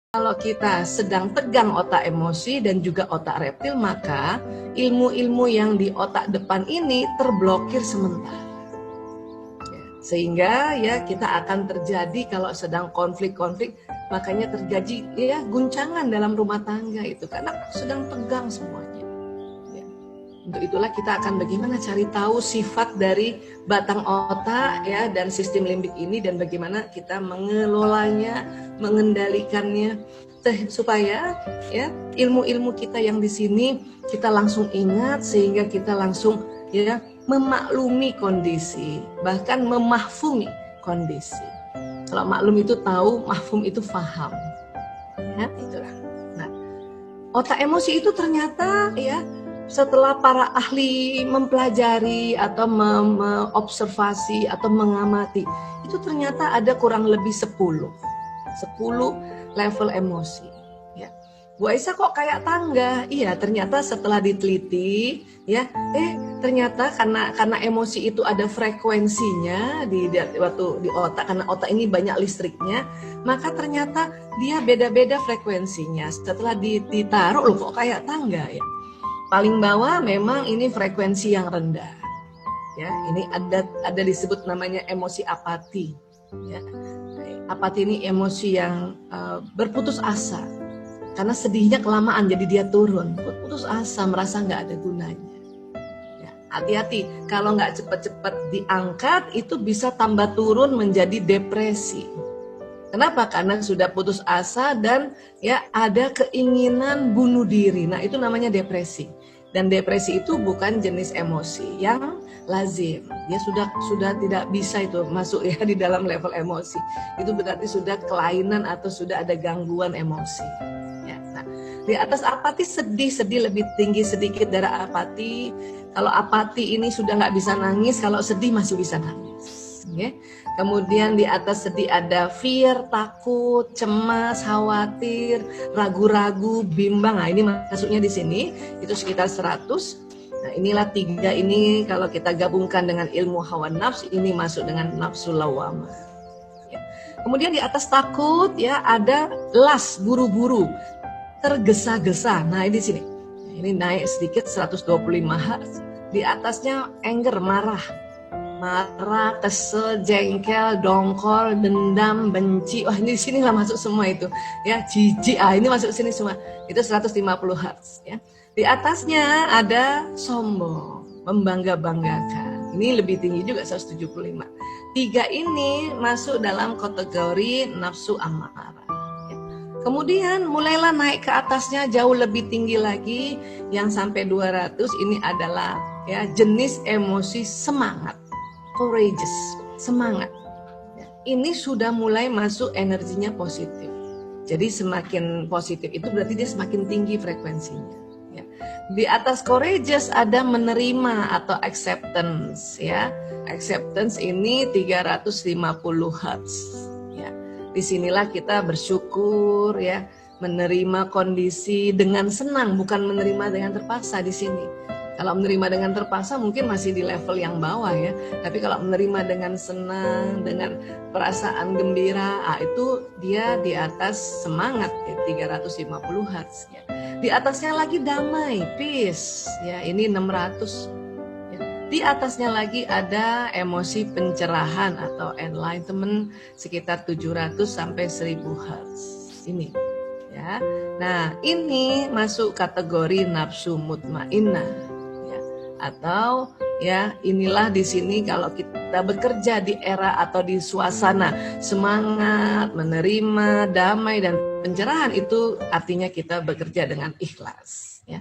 Kalau kita sedang tegang otak emosi dan juga otak reptil, maka ilmu-ilmu yang di otak depan ini terblokir sementara. Sehingga ya kita akan terjadi kalau sedang konflik-konflik, makanya terjadi ya guncangan dalam rumah tangga itu karena sedang tegang semuanya. Ya. Untuk itulah kita akan bagaimana cari tahu sifat dari batang otak ya dan sistem limbik ini dan bagaimana kita mengelolanya, mengendalikannya supaya ya ilmu-ilmu kita yang di sini kita langsung ingat sehingga kita langsung ya memaklumi kondisi, bahkan memahfumi kondisi. Kalau maklum itu tahu, mahfum itu faham. Ya, itulah. Nah, otak emosi itu ternyata ya setelah para ahli mempelajari atau mengobservasi atau mengamati, itu ternyata ada kurang lebih 10 level emosi. Ya. Bu Aisyah kok kayak tangga? Iya, ternyata setelah diteliti, ya, ternyata karena emosi itu ada frekuensinya waktu di otak, karena otak ini banyak listriknya, maka ternyata dia beda-beda frekuensinya. Setelah ditaruh loh kok kayak tangga ya. Paling bawah memang ini frekuensi yang rendah. Ya, ini ada disebut namanya emosi apati. Ya. Apati ini emosi yang berputus asa. Karena sedihnya kelamaan jadi dia turun, putus asa, merasa nggak ada gunanya. Ya, hati-hati, kalau nggak cepat-cepat diangkat itu bisa tambah turun menjadi depresi. Kenapa? Karena sudah putus asa dan ya ada keinginan bunuh diri. Nah itu namanya depresi. Dan depresi itu bukan jenis emosi yang lazim. Dia sudah tidak bisa itu masuk ya di dalam level emosi. Itu berarti sudah kelainan atau sudah ada gangguan emosi. Ya, nah, di atas apati sedih lebih tinggi sedikit dari apati. Kalau apati ini sudah nggak bisa nangis, kalau sedih masih bisa nangis. Ya. Kemudian di atas sedih ada fear, takut, cemas, khawatir, ragu-ragu, bimbang. Nah, ini masuknya di sini itu sekitar 100. Nah, inilah 3 ini kalau kita gabungkan dengan ilmu hawa nafsu ini masuk dengan nafsu lawamah. Ya. Kemudian di atas takut ya ada las, buru-buru, tergesa-gesa. Nah, ini di sini. Ini naik sedikit 125 Hz. Di atasnya anger, marah, kesel, jengkel, dongkol, dendam, benci. Wah, ini di sini lah masuk semua itu. Ya, jijik. Ini masuk sini semua. Itu 150 Hz ya. Di atasnya ada sombong, membangga-banggakan. Ini lebih tinggi juga 175. 3 ini masuk dalam kategori nafsu amarah. Ya. Kemudian mulailah naik ke atasnya jauh lebih tinggi lagi yang sampai 200 ini adalah ya jenis emosi semangat. Courageous, semangat. Ini sudah mulai masuk energinya positif. Jadi semakin positif itu berarti dia semakin tinggi frekuensinya. Ya. Di atas courageous ada menerima atau acceptance. Ya, acceptance ini 350 Hz. Ya. Disinilah kita bersyukur ya, menerima kondisi dengan senang, bukan menerima dengan terpaksa di sini. Kalau menerima dengan terpaksa mungkin masih di level yang bawah ya. Tapi kalau menerima dengan senang, dengan perasaan gembira, itu dia di atas semangat ya, 350 Hz ya. Di atasnya lagi damai, peace ya, ini 600. Ya. Di atasnya lagi ada emosi pencerahan atau enlightenment sekitar 700 sampai 1000 Hz. Ini ya. Nah, ini masuk kategori nafsu mutmainnah. Atau ya inilah di sini kalau kita bekerja di era atau di suasana semangat, menerima, damai dan pencerahan itu artinya kita bekerja dengan ikhlas ya.